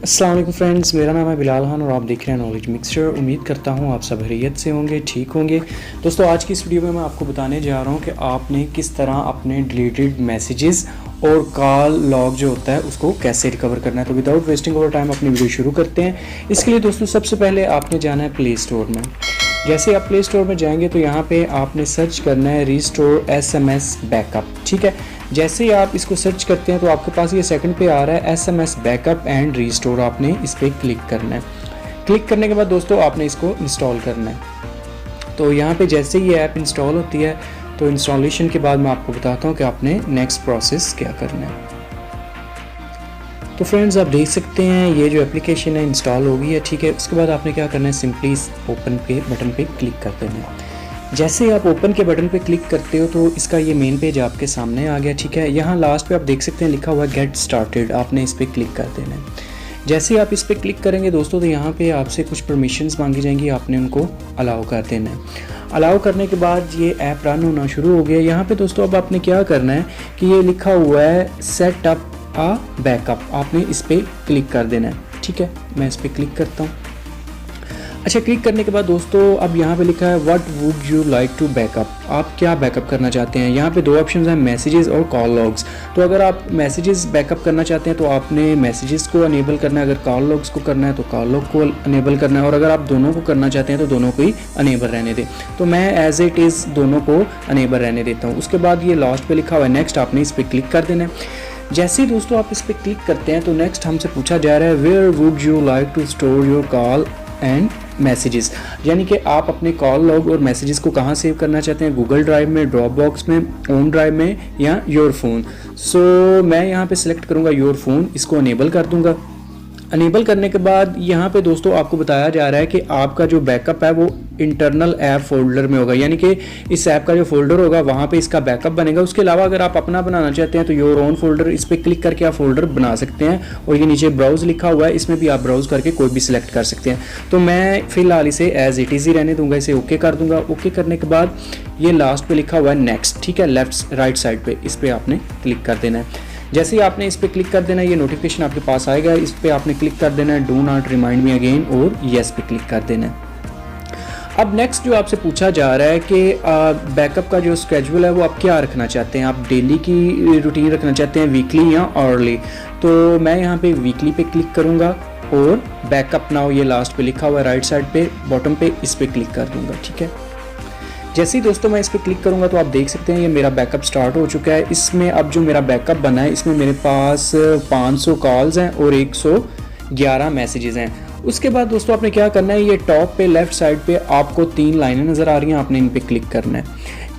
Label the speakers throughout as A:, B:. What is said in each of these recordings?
A: अस्सलाम वालेकुम फ्रेंड्स, मेरा नाम है बिलाल खान और आप देख रहे हैं नॉलेज मिक्सचर। उम्मीद करता हूँ आप सब खैरियत से होंगे, ठीक होंगे। दोस्तों, आज की इस वीडियो में मैं आपको बताने जा रहा हूँ कि आपने किस तरह अपने डिलीटेड मैसेजेस और कॉल लॉग जो होता है उसको कैसे रिकवर करना है। तो विदाउट वेस्टिंग ओवर टाइम अपनी वीडियो शुरू करते हैं। इसके लिए दोस्तों सबसे पहले आपने जाना है प्ले स्टोर में। जैसे आप प्ले स्टोर में जाएंगे तो यहाँ पे आपने सर्च करना है रिस्टोर SMS बैकअप। ठीक है, जैसे ही आप इसको सर्च करते हैं तो आपके पास ये सेकंड पे आ रहा है SMS बैकअप एंड रिस्टोर। आपने इस पर क्लिक करना है। क्लिक करने के बाद दोस्तों आपने इसको इंस्टॉल करना है। तो यहाँ पे जैसे ही ये ऐप इंस्टॉल होती है तो इंस्टॉलेशन के बाद मैं आपको बताता हूँ कि आपने नेक्स्ट प्रोसेस क्या करना है। तो फ्रेंड्स, आप देख सकते हैं ये जो एप्लीकेशन है इंस्टॉल हो गई है। ठीक है, उसके बाद आपने क्या करना है, सिंपली ओपन पे बटन पे क्लिक कर देना है। जैसे ही आप ओपन के बटन पे क्लिक करते हो तो इसका ये मेन पेज आपके सामने आ गया। ठीक है, यहाँ लास्ट पे आप देख सकते हैं लिखा हुआ है गेट स्टार्टेड। आपने इस पर क्लिक कर देना है। जैसे ही आप इस पर क्लिक करेंगे दोस्तों तो यहाँ पे आपसे कुछ परमिशंस मांगी जाएंगी, आपने उनको अलाउ कर देना है। अलाउ करने के बाद ये ऐप रन होना शुरू हो गया। यहाँ पे दोस्तों अब आपने क्या करना है कि ये लिखा हुआ है सेट अप आ बैकअप। आपने इस पर क्लिक कर देना है। ठीक है, मैं इस पर क्लिक करता हूँ। अच्छा, क्लिक करने के बाद दोस्तों अब यहाँ पे लिखा है what would you like to backup. आप क्या बैकअप करना चाहते हैं। यहाँ पे दो ऑप्शंस हैं, मैसेजेस और कॉल लॉग्स। तो अगर आप मैसेजेस बैकअप करना चाहते हैं तो आपने मैसेजेस को अनेबल करना है। अगर कॉल लॉग्स को करना है तो कॉल लॉग को अनेबल करना है। और अगर आप दोनों को करना चाहते हैं तो दोनों को ही अनेबल रहने दें। तो मैं एज इट इज़ दोनों को अनेबल रहने देता हूँ। उसके बाद ये लास्ट पे लिखा हुआ है नेक्स्ट। आपने इस पर क्लिक कर देना है। जैसे ही दोस्तों आप इस पर क्लिक करते हैं तो नेक्स्ट हमसे पूछा जा रहा है where would you like to store your call and messages. यानी कि आप अपने कॉल लॉग और मैसेजेस को कहाँ सेव करना चाहते हैं, गूगल ड्राइव में, ड्रॉप बॉक्स में, ओन ड्राइव में या योर फोन। सो मैं यहाँ पे सिलेक्ट करूँगा योर फोन, इसको अनेबल कर दूँगा। अनेबल करने के बाद यहाँ पे दोस्तों आपको बताया जा रहा है कि आपका जो बैकअप है वो इंटरनल ऐप फोल्डर में होगा। यानी कि इस ऐप का जो फोल्डर होगा वहाँ पे इसका बैकअप बनेगा। उसके अलावा अगर आप अपना बनाना चाहते हैं तो योर ओन फोल्डर, इस पर क्लिक करके आप फोल्डर बना सकते हैं। और ये नीचे ब्राउज लिखा हुआ है, इसमें भी आप ब्राउज करके कोई भी सिलेक्ट कर सकते हैं। तो मैं फिलहाल इसे एज इट इज़ ही रहने दूंगा, इसे ओके कर दूंगा। ओके करने के बाद ये लास्ट पे लिखा हुआ है नेक्स्ट। ठीक है, लेफ्ट राइट साइड पे इस पर आपने क्लिक कर देना है। जैसे ही आपने इस पर क्लिक कर देना है ये नोटिफिकेशन आपके पास आएगा। इस पर आपने क्लिक कर देना है do not remind me again और येस पे क्लिक कर देना है। अब नेक्स्ट जो आपसे पूछा जा रहा है कि बैकअप का जो स्केड्यूल है वो आप क्या रखना चाहते हैं। आप डेली की रूटीन रखना चाहते हैं, वीकली या आवरली। तो मैं यहाँ पे वीकली पे क्लिक करूँगा और बैकअप नाउ ये लास्ट पे लिखा हुआ है राइट साइड पे बॉटम पे, इस पर क्लिक कर दूँगा। ठीक है, जैसे ही दोस्तों मैं इस पर क्लिक करूंगा तो आप देख सकते हैं ये मेरा बैकअप स्टार्ट हो चुका है। इसमें अब जो मेरा बैकअप बना है इसमें मेरे पास 500 कॉल्स हैं और 111 मैसेजेस हैं। उसके बाद दोस्तों आपने क्या करना है, ये टॉप पे लेफ्ट साइड पे आपको 3 लाइनें नज़र आ रही हैं, आपने इन पे क्लिक करना है।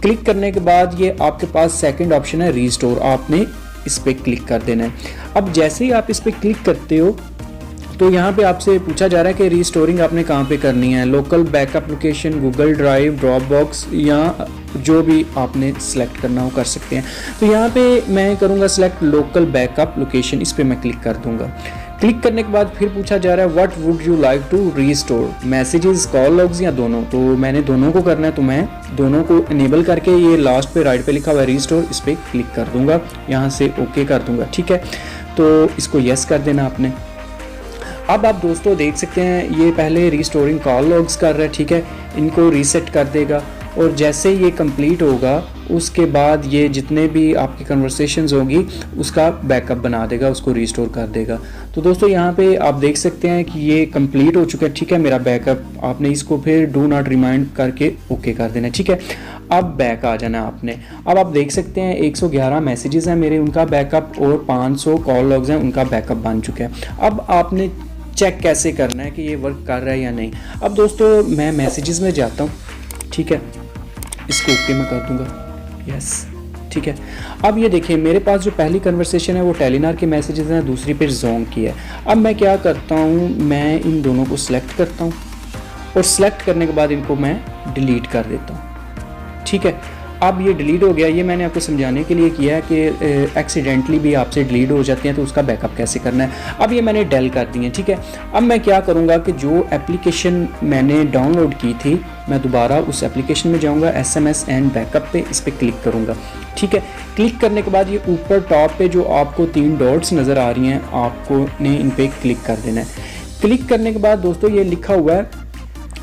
A: क्लिक करने के बाद ये आपके पास सेकेंड ऑप्शन है रीस्टोर। आपने इस पर क्लिक कर देना है। अब जैसे ही आप इस पर क्लिक करते हो तो यहाँ पे आपसे पूछा जा रहा है कि रीस्टोरिंग आपने कहाँ पे करनी है, local backup location, Google drive, drop box या जो भी आपने सेलेक्ट करना हो कर सकते हैं। तो यहाँ पे मैं करूँगा सेलेक्ट लोकल बैकअप लोकेशन, इस पर मैं क्लिक कर दूँगा। क्लिक करने के बाद फिर पूछा जा रहा है what would you like to restore, messages, call logs या दोनों। तो मैंने दोनों को करना है तो मैं दोनों को इनेबल करके ये लास्ट पे राइट पे लिखा हुआ है रीस्टोर, इस पर क्लिक कर दूँगा। यहाँ से ओके कर दूँगा। ठीक है, तो इसको येस कर देना आपने। अब आप दोस्तों देख सकते हैं ये पहले रीस्टोरिंग कॉल लॉग्स कर रहा है। ठीक है, इनको रीसेट कर देगा और जैसे ये कंप्लीट होगा उसके बाद ये जितने भी आपकी कन्वर्सेशंस होगी उसका बैकअप बना देगा, उसको रीस्टोर कर देगा। तो दोस्तों यहाँ पे आप देख सकते हैं कि ये कंप्लीट हो चुका है। ठीक है, मेरा बैकअप। आपने इसको फिर डू नॉट रिमाइंड करके ओके कर देना है। ठीक है, अब बैक आ जाना आपने। अब आप देख सकते हैं 111 मैसेजेस हैं मेरे, उनका बैकअप, और 500 कॉल लॉग्स हैं, उनका बैकअप बन चुका है। अब आपने चेक कैसे करना है कि ये वर्क कर रहा है या नहीं। अब दोस्तों मैं मैसेजेस में जाता हूँ। ठीक है, इसको ओके मैं कर दूंगा, यस। ठीक है, अब ये देखिए मेरे पास जो पहली कन्वर्सेशन है वो टेलीनार के मैसेजेस हैं, दूसरी पे जोंग की है। अब मैं क्या करता हूँ, मैं इन दोनों को सिलेक्ट करता हूँ और सिलेक्ट करने के बाद इनको मैं डिलीट कर देता हूँ। ठीक है, अब ये डिलीट हो गया। ये मैंने आपको समझाने के लिए किया है कि एक्सीडेंटली भी आपसे डिलीट हो जाती हैं तो उसका बैकअप कैसे करना है। अब ये मैंने डेल कर दी है। ठीक है, अब मैं क्या करूँगा कि जो एप्लीकेशन मैंने डाउनलोड की थी मैं दोबारा उस एप्लीकेशन में जाऊंगा, SMS एंड बैकअप पे इस पर क्लिक करूंगा। ठीक है, क्लिक करने के बाद ये ऊपर टॉप पे जो आपको 3 डॉट्स नज़र आ रही हैं, आपको ने इन पे क्लिक कर देना है। क्लिक करने के बाद दोस्तों ये लिखा हुआ है,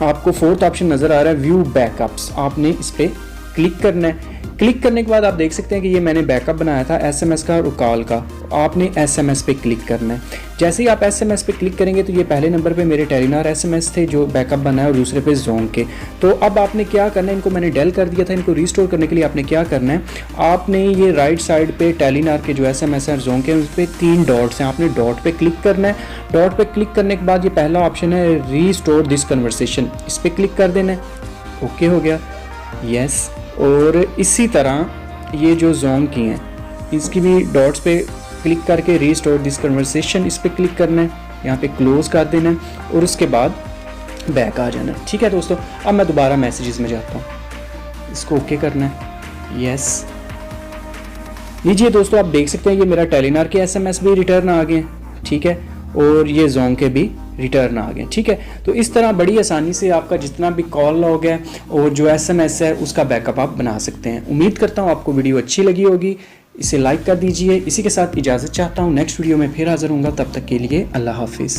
A: आपको 4th ऑप्शन नज़र आ रहा है व्यू बैकअप्स, आपने इस पर क्लिक करना है। क्लिक करने के बाद आप देख सकते हैं कि ये मैंने बैकअप बनाया था SMS का और कॉल का, आपने SMS पे क्लिक करना है। जैसे ही आप SMS पे क्लिक करेंगे तो ये पहले नंबर पे मेरे टेलीनॉर SMS थे जो बैकअप बना है और दूसरे पे जोंग के। तो अब आपने क्या करना है, इनको मैंने डेल कर दिया था, इनको रिस्टोर करने के लिए आपने क्या करना है, आपने ये राइट साइड पे टेलीनॉर के जो SMS है जोंग के, उस पर 3 डॉट्स हैं, आपने डॉट पे क्लिक करना है। डॉट पे क्लिक करने के बाद ये पहला ऑप्शन है रीस्टोर दिस कन्वर्सेशन, इस पर क्लिक कर देना है। ओके हो गया, यस। और इसी तरह ये जो जोंग की हैं इसकी भी डॉट्स पे क्लिक करके रीस्टोर दिस कन्वर्सेशन इस पर क्लिक करना है, यहाँ पे क्लोज कर देना है और उसके बाद बैक आ जाना है। ठीक है दोस्तों, अब मैं दोबारा मैसेजेस में जाता हूँ, इसको ओके करना है, यस। लीजिए दोस्तों, आप देख सकते हैं ये मेरा टेलीनॉर के SMS भी रिटर्न आ गए। ठीक है, और ये जोंग के भी रिटर्न आ गए। ठीक है, तो इस तरह बड़ी आसानी से आपका जितना भी कॉल लॉग है और जो SMS है उसका बैकअप आप बना सकते हैं। उम्मीद करता हूँ आपको वीडियो अच्छी लगी होगी, इसे लाइक कर दीजिए। इसी के साथ इजाज़त चाहता हूँ, नेक्स्ट वीडियो में फिर हाजिर होऊंगा, तब तक के लिए अल्लाह हाफिज़।